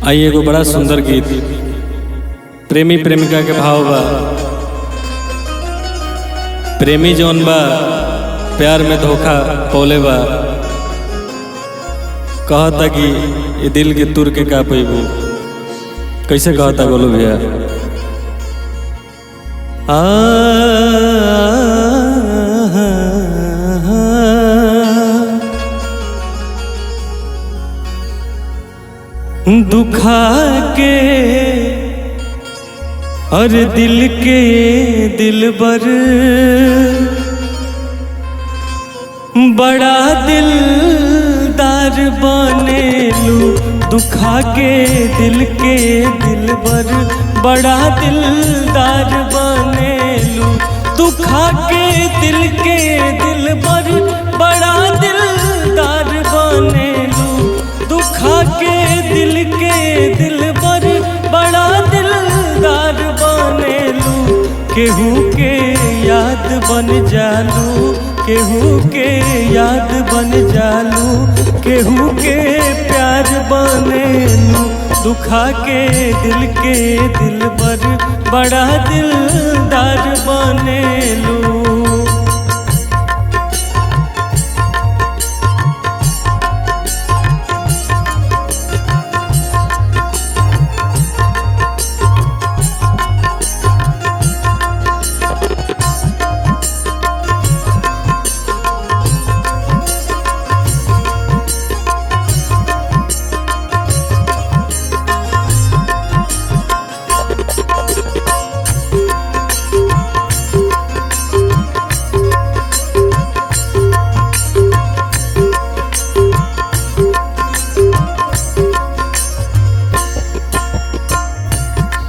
आई एगो बड़ा सुंदर गीत प्रेमी प्रेमिका के भाव बा। प्रेमी जौन बा प्यार में धोखा पौले बा, कहता कि ये दिल के तुर के का पैबू। कैसे कहता बोलो भैया। दुखा के और दिल के दिलबर बड़ा दिलदार बनेलू। दुखा के दिल के दिलबर बड़ा दिलदार बनेलू। दुखा के दिल के दिलबर बड़ा दिलदार बनेलू। दुखा के दिल के दिलबर बड़ा दिलदार बनेलू। केहू के याद बन जालू, केहू के याद बन जालू, केहू के प्यार बनेलू। दुखा के दिल के दिलबर बड़ा दिलदार बनेलू।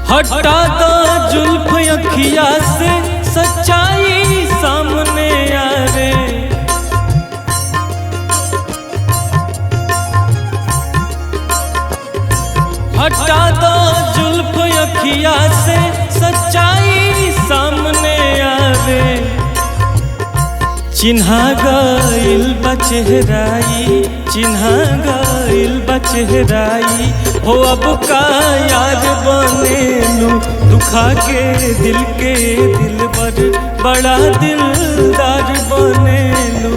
हटा दो जुल्फ अखिया से सच्चाई सामने आवे। हटा दो जुल्फ अखिया से सच्चाई सामने आवे। चिन्हा गइल बा चेहराई, चिन्हा गइल बा चेहराई। हो अब का यार बनेलू। दुखा के दिल के दिलबर बड़ा दिलदार बनेलू।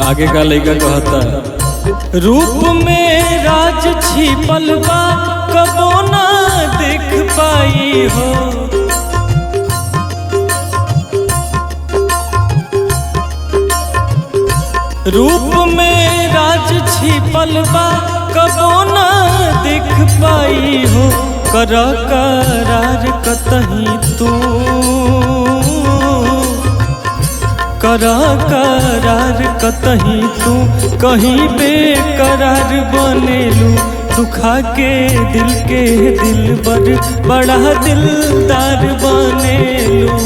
आगे का लड़का कहता, रूप में राज छिपल बा कबो ना देख पाई हो। रूप में राज छिपल बा कबो ना देख पाई हो। कर करार कतही तू, कर करार कतही तू कहीं बेकरार बनेलू। दुखा के दिल के दिलबर बड़ा दिलदार बनेलू।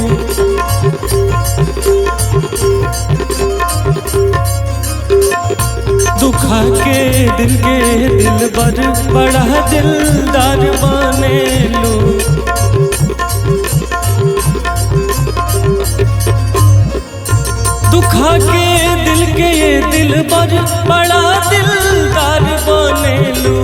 दुखा के दिल के दिलबर बड़ा दिलदार बनेलू। दुखा के दिल के दिलबर बड़ा दिलदार बनेलू।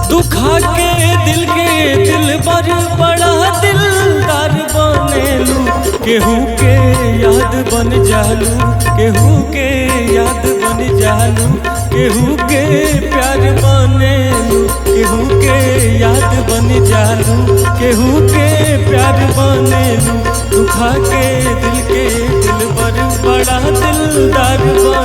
दुखा के दिल के दिलबर बड़ा दिलदार बनेलू। केहू के याद बन जालू, केहू के याद बन जालू, केहू के प्यार बनेलू। केहू के याद बन जालू, केहू के प्यार बनेलू। दुखा के दिल के दिलबर बड़ा दिलदार बनेलू।